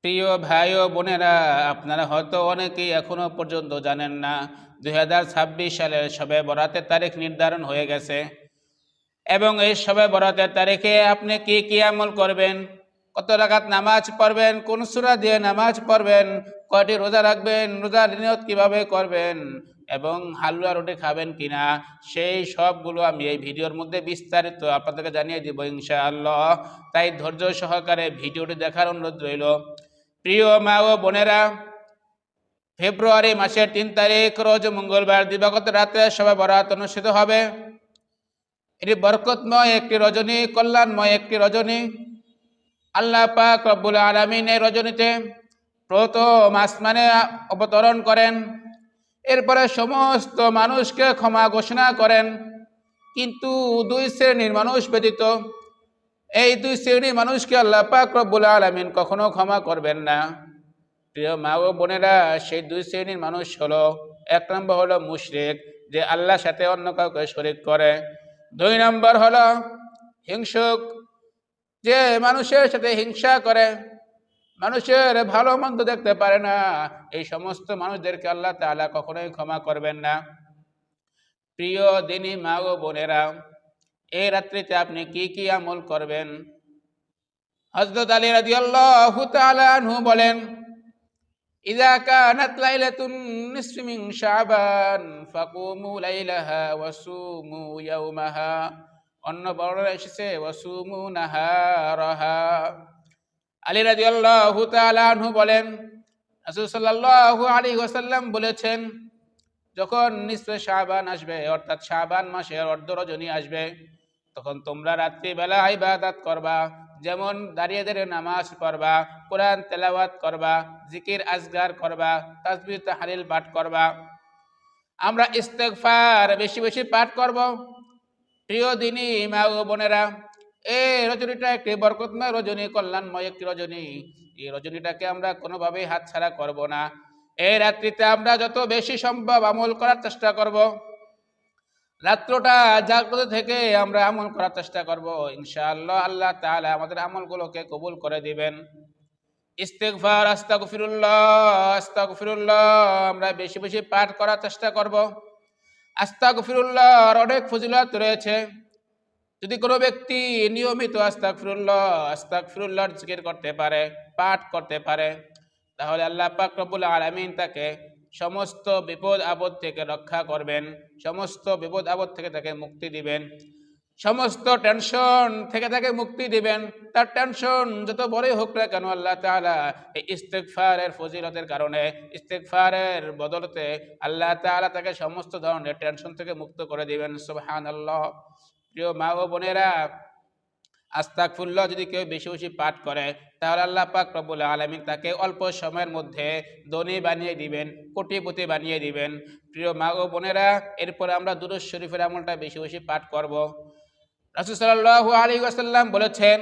প্রিয় ভাই ও বোনেরা, আপনারা হয়তো অনেকেই এখনো পর্যন্ত জানেন না 2026 সালের শবে বরাতের তারিখ নির্ধারণ হয়ে গেছে। এবং এই শবে বরাতের তারিখে আপনি কি কি আমল করবেন, কত রাকাত নামাজ পড়বেন, কোন সূরা দিয়ে নামাজ পড়বেন, কয়টি রোজা রাখবেন, রোজার নিয়ত কিভাবে করবেন এবং হালুয়া রুটি খাবেন কিনা, সেই সবগুলো আমি এই ভিডিওর মধ্যে বিস্তারিত আপনাদেরকে জানিয়ে দিব ইনশাআল্লাহ। তাই ধৈর্য সহকারে ভিডিওটি দেখার অনুরোধ রইল। প্রিয় মা ও বোনেরা, ফেব্রুয়ারি মাসের 3 তারিখ রোজ মঙ্গলবার দিবাগত রাতে শবে বরাত অনুষ্ঠিত হবে। এটি বরকতময় একটি রজনী, কল্যাণময় একটি রজনী। আল্লাহ পাক রব্বুল আলামিন এই রজনীতে প্রথম আসমানে অবতরণ করেন, এরপরে সমস্ত মানুষকে ক্ষমা ঘোষণা করেন। কিন্তু দুই শ্রেণীর মানুষ ব্যতীত, এই দুই শ্রেণীর মানুষকে আল্লাহ পাক রব্বুল আলামিন কখনো ক্ষমা করবেন না। প্রিয় মা ও বোনেরা, সেই দুই শ্রেণীর মানুষ হলো, এক নম্বর হলো মুশরিক, যে আল্লাহর সাথে অন্য কাউকে শরীক করে। দুই নম্বর হলো হিংসুক, যে মানুষের সাথে হিংসা করে, মানুষের ভালো মন্দ দেখতে পারে না। এই সমস্ত মানুষদেরকে আল্লাহ তাআলা কখনোই ক্ষমা করবেন না। প্রিয় দিনী মা ও বোনেরা, এই রাত্রিতে আপনি কি কি আমল করবেন? হযরত আলী রাদিয়াল্লাহু তাআলা আনহু বলেন, ইযা কানাত লাইলাতুন নিসফি মিন শাবান ফাকুমু লাইলাহা ওয়াসুমু ইয়াওমাহা। অন্য বর্ণনায় এসেছে ওয়াসুমু নাহারাহা। আলী রাদিয়াল্লাহু তাআলা আনহু বলেন, রাসূল সাল্লাল্লাহু আলাইহি ওয়াসাল্লাম বলেছেন, যখন নিসফে শাবান আসবে, অর্থাৎ শাবান মাসের অর্ধ রজনী আসবে, তখন তোমরা রাত্রিবেলা ইবাদত করবা, যেমন দাঁড়িয়ে দাঁড়িয়ে নামাজ পড়বা, কোরআন তেলাওয়াত করবা, জিকির আজগার করবা, তাসবিহ তাহলিল পাঠ করবা। আমরা ইস্তেগফার বেশি বেশি পাঠ করব। প্রিয় দিনী মা ও বোনেরা, এই রজনীটা একটি বরকতময় রজনী, কল্যাণময় একটি রজনী। এই রজনীটাকে আমরা কোনোভাবেই হাতছাড়া করব না। এই রাত্রিতে আমরা যত বেশি সম্ভব আমল করার চেষ্টা করব। রাত্রটা জাগ্রত থেকে আমরা আমল করার চেষ্টা করব। ইনশাআল্লাহ আল্লাহ তাআলা আমাদের আমলগুলোকে কবুল করে দিবেন। ইস্তেগফার, আস্তাগফিরুল্লাহ, আস্তাগফিরুল্লাহ আমরা বেশি বেশি পাঠ করার চেষ্টা করব। আস্তাগফিরুল্লাহর অনেক ফজিলত রয়েছে। যদি কোনো ব্যক্তি নিয়মিত আস্তাগফিরুল্লাহ আস্তাগফিরুল্লাহর জিকির করতে পারে, পাঠ করতে পারে, তাহলে আল্লাহ পাক রব্বুল আলামিন তাকে সমস্ত বিপদ আপদ থেকে রক্ষা করবেন, সমস্ত বিপদ আপদ থেকে তাকে মুক্তি দিবেন, সমস্ত টেনশন থেকে তাকে মুক্তি দিবেন। তার টেনশন যত বড়ই হোক না কেন, আল্লাহ তাআলা এই ইস্তেগফারের ফজিলতের কারণে, ইস্তেগফারের বদলতে আল্লাহ তাআলা তাকে সমস্ত ধরনের টেনশন থেকে মুক্ত করে দিবেন। সুবহানাল্লাহ। প্রিয় মা ও বোনেরা, আস্তাগফিরুল্লাহ যদি কেউ বেশি বেশি পাঠ করে, তাহলে আল্লাহ পাক রব্বুল আলামিন তাকে অল্প সময়ের মধ্যে ধনী বানিয়ে দিবেন, কোটিপতি বানিয়ে দিবেন। প্রিয় মা ও বোনেরা, এরপরে আমরা দুরূদ শরীফের আমলটা বেশি বেশি পাঠ করব। রাসূল সাল্লাল্লাহু আলাইহি ওয়াসাল্লাম বলেছেন,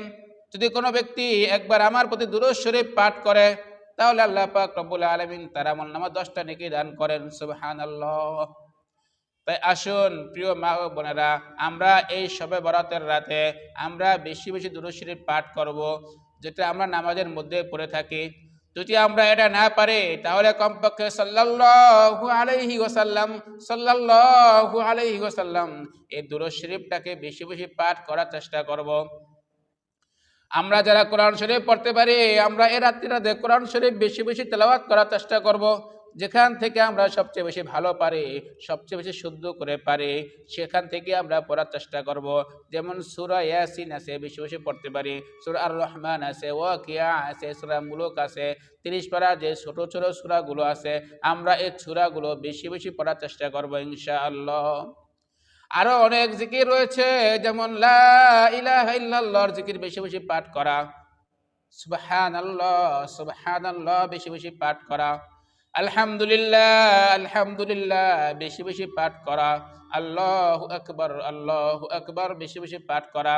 যদি কোনো ব্যক্তি একবার আমার প্রতি দুরূদ শরীফ পাঠ করে, তাহলে আল্লাহ পাক রব্বুল আলামিন তার আমলনামা 10টা নেকি দান করেন। সুবহানাল্লাহ। তাই আসুন প্রিয় মা ও বোনেরা, আমরা এই শবে বরাতের রাতে আমরা বেশি বেশি দুরূদ শরীফ পাঠ করব, যেটা আমরা নামাজের মধ্যে পড়ে থাকি। যদি আমরা এটা না পারি, তাহলে কমপক্ষে সাল্লাল্লাহু আলাইহি ওয়াসাল্লাম, সাল্লাল্লাহু আলাইহি ওয়াসাল্লাম এই দুরূদ শরীফটাকে বেশি বেশি পাঠ করার চেষ্টা করব। আমরা যারা কোরআন শরীফ পড়তে পারি, আমরা এই রাত্রিটাতে কোরআন শরীফ বেশি বেশি তেলাওয়াত করার চেষ্টা করব। যেখান থেকে আমরা সবচেয়ে বেশি ভালো পারি, সবচেয়ে বেশি শুদ্ধ করে পারি, সেখান থেকে আমরা পড়ার চেষ্টা করব। যেমন সূরা ইয়াসিন আছে, বেশি বেশি পড়তে পারি। সূরা আর রহমান আছে, ওয়াকিয়া আছে, সূরা মুলুক আছে, 30 পারা যে ছোট ছোট সূরাগুলো আছে, আমরা এই সূরাগুলো বেশি বেশি পড়ার চেষ্টা করব ইনশাআল্লাহ। আরো অনেক জিকির রয়েছে, যেমন লা ইলাহা ইল্লাল্লাহর জিকির বেশি বেশি পাঠ করা, সুবহানাল্লাহ সুবহানাল্লাহ বেশি বেশি পাঠ করা, আলহামদুলিল্লাহ আলহামদুলিল্লাহ বেশি বেশি পাঠ করা, আল্লাহু আকবার বেশি বেশি পাঠ করা,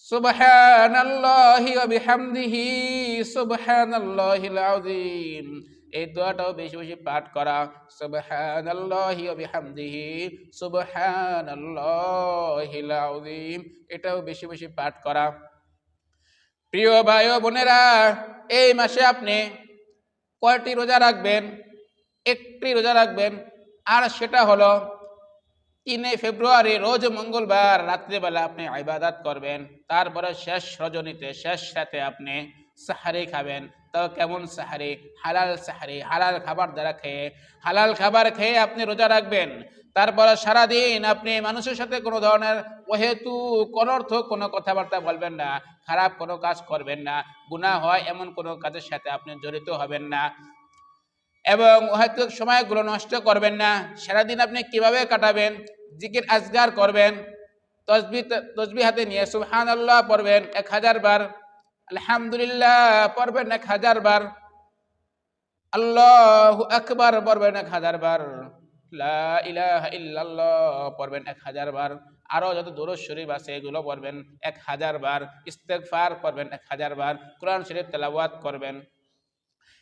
সুবহানাল্লাহি ওয়া বিহামদিহি সুবহানাল্লাহিল আযীম এই দোয়াটাও বেশি বেশি পাঠ করা, সুবহানাল্লাহি ওয়া বিহামদিহি সুবহানাল্লাহিল আযীম এটাও বেশি বেশি পাঠ করা। প্রিয় ভাই ও বোনেরা, এই মাসে আপনি কয়টি রোজা রাখবেন? একটি রোজা রাখবেন, আর সেটা হলো 3 ফেব্রুয়ারি রোজ মঙ্গলবার রাত্রিবেলা আপনি ইবাদত করবেন। তারপরে শেষ রজনীতে, শেষ রাতে আপনি সাহারি খাবেন। তো কেমন সাহারি? হালাল সাহারি, হালাল খাবার দ্বারা খেয়ে, হালাল খাবার খেয়ে আপনি রোজা রাখবেন। তারপরে সারাদিন আপনি মানুষের সাথে কোনো ধরনের অহেতুক অনর্থক কোনো কথাবার্তা বলবেন না, খারাপ কোনো কাজ করবেন না, গুনাহ হয় এমন কোনো কাজের সাথে আপনি জড়িত হবেন না, এবং হয়তো সময়গুলো নষ্ট করবেন না। সারাদিন আপনি কিভাবে কাটাবেন? জিকির আজগার করবেন, তসবিহ হাতে নিয়ে সুবহানাল্লাহ পড়বেন 1000 বার, আলহামদুলিল্লাহ পড়বেন 1000 বার, আল্লাহু আকবার পড়বেন 1000 বার, লা ইলাহা ইল্লাল্লাহ পড়বেন 1000 বার, আরো যত দুরূদ শরীফ আছে এগুলো পড়বেন 1000 বার, ইস্তেগফার পড়বেন 1000 বার, কোরআন শরীফ তেলাওয়াত করবেন।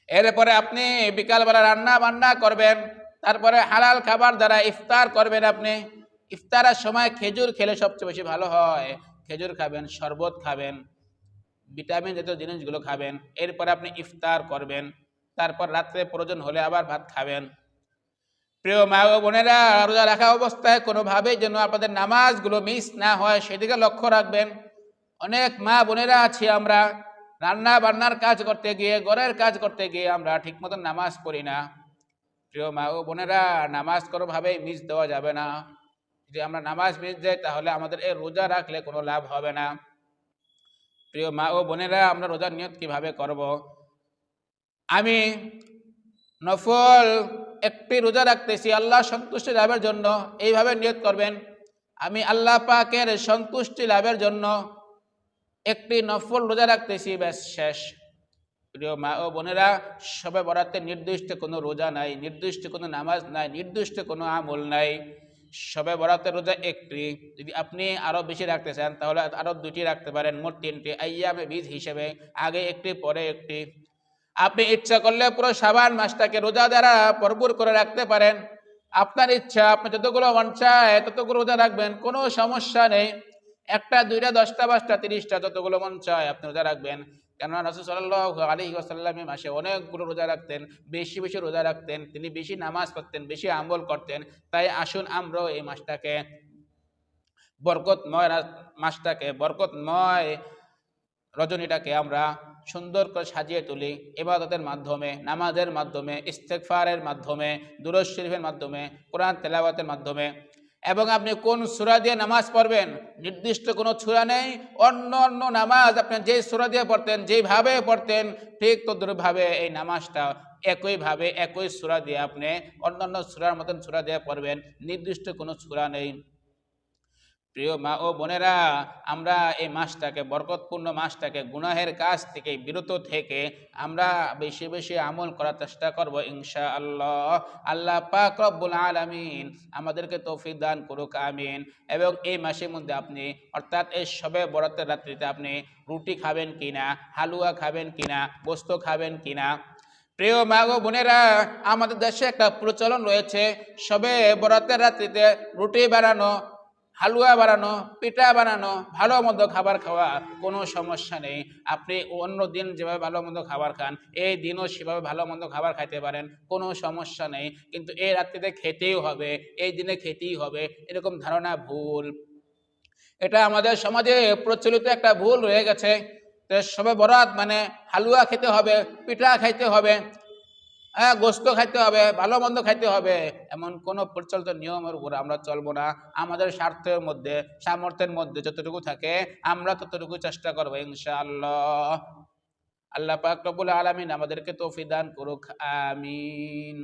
এরপরে আপনি বিকালবেলা রান্না বান্না করবেন, তারপরে হালাল খাবার দ্বারা ইফতার করবেন। আপনি ইফতারের সময় খেজুর খেলে সবচেয়ে বেশি ভালো হয়, খেজুর খাবেন, শরবত খাবেন, ভিটামিন জাতীয় জিনিসগুলো খাবেন। এরপরে আপনি ইফতার করবেন, তারপর রাত্রে প্রয়োজন হলে আবার ভাত খাবেন। প্রিয় মা ও বোনেরা, রোজা রাখা অবস্থায় কোনোভাবেই যেন আপনাদের নামাজগুলো মিস না হয় সেদিকে লক্ষ্য রাখবেন। অনেক মা বোনেরা আছি আমরা, রান্না বান্নার কাজ করতে গিয়ে, ঘরের কাজ করতে গিয়ে আমরা ঠিক মতন নামাজ পড়ি না। প্রিয় মা ও বোনেরা, নামাজ কোনোভাবেই মিস দেওয়া যাবে না। যদি আমরা নামাজ মিস যাই তাহলে আমাদের এই রোজা রাখলে কোনো লাভ হবে না। প্রিয় মা ও বোনেরা, আমরা রোজার নিয়ত কিভাবে করব? আমি নফল একটি রোজা রাখতেছি আল্লাহ সন্তুষ্টি লাভের জন্য, এইভাবে নিয়ত করবেন, আমি আল্লাহ পাকের সন্তুষ্টি লাভের জন্য একটি নফল রোজা রাখতেছি, ব্যাস শেষ। প্রিয় মা ও বোনেরা, শবে বরাতে নির্দিষ্ট কোনো রোজা নাই, নির্দিষ্ট কোনো নামাজ নাই, নির্দিষ্ট কোনো আমল নাই। শবে বরাতের রোজা একটি, যদি আপনি আরো বেশি রাখতে চান তাহলে আরো 2টি রাখতে পারেন, মোট 3টি আইয়ামে বীজ হিসেবে, আগে একটি পরে একটি। আপনি ইচ্ছা করলে পুরো শাবান মাসটাকে রোজা দ্বারা ভরপুর করে রাখতে পারেন। আপনার ইচ্ছা, আপনি যতগুলো মন চায় ততগুলো রোজা রাখবেন, কোনো সমস্যা নেই। 1টা 2টা 10টা 5টা 30টা যতগুলো মন চায় আপনি রোজা রাখবেন। কেননা রাসূল সাল্লাল্লাহু আলাইহি ওয়াসাল্লাম এই মাসে অনেকগুলো রোজা রাখতেন, বেশি বেশি রোজা রাখতেন, তিনি বেশি নামাজ পড়তেন, বেশি আমল করতেন। তাই আসুন আমরাও এই মাসটাকে মাসটাকে বরকতময় রজনীটাকে আমরা সুন্দর করে সাজিয়ে তুলি ইবাদতের মাধ্যমে, নামাজের মাধ্যমে, ইস্তেগফারের মাধ্যমে, দুরূদ শরীফের মাধ্যমে, কোরআন তেলাওয়াতের মাধ্যমে। এবং আপনি কোন সূরা দিয়ে নামাজ পড়বেন নির্দিষ্ট কোনো সূরা নেই। অন্য অন্য নামাজ আপনি যে সূরা দিয়ে পড়তেন, যেভাবে পড়তেন ঠিক তদ্রূপভাবে এই নামাজটা একইভাবে একই সূরা দিয়ে আপনি অন্যান্য সূরার মতন সূরা দিয়ে পড়বেন, নির্দিষ্ট কোনো সূরা নেই। প্রিয় মা ও বোনেরা, আমরা এই মাসটাকে, বরকতপূর্ণ মাসটাকে, গুনাহের কাজ থেকে বিরত থেকে আমরা বেশি বেশি আমল করার চেষ্টা করব ইনশাআল্লাহ। আল্লাহ পাক রব্বুল আলামিন আমাদেরকে তৌফিক দান করুক, আমিন। এবং এই মাসের মধ্যে আপনি, অর্থাৎ এই শবে বরাতের রাত্রিতে আপনি রুটি খাবেন কিনা, হালুয়া খাবেন কিনা, গোস্ত খাবেন কিনা। প্রিয় মা ও বোনেরা, আমাদের দেশে একটা প্রচলন রয়েছে, শবে বরাতের রাত্রিতে রুটি বানানো, হালুয়া বানানো, পিঠা বানানো, ভালো মন্দ খাবার খাওয়া, কোনো সমস্যা নেই। আপনি অন্য দিন যেভাবে ভালো মন্দ খাবার খান এই দিনও সেভাবে ভালো মন্দ খাবার খাইতে পারেন, কোনো সমস্যা নেই। কিন্তু এই রাত্রিতে খেতেই হবে, এই দিনে খেতেই হবে, এরকম ধারণা ভুল। এটা আমাদের সমাজে প্রচলিত একটা ভুল রয়ে গেছে। তো শবে বরাত মানে হালুয়া খেতে হবে, পিঠা খাইতে হবে, গোস্ত খাইতে হবে, ভালো মন্দ খাইতে হবে, এমন কোনো প্রচলিত নিয়মের উপর আমরা চলবো না। আমাদের স্বার্থের মধ্যে, সামর্থ্যের মধ্যে যতটুকু থাকে আমরা ততটুকু চেষ্টা করবো ইনশাআল্লাহ। আল্লাহ পাক রব্বুল আলামিন আমাদেরকে তৌফিক দান করুক, আমিন।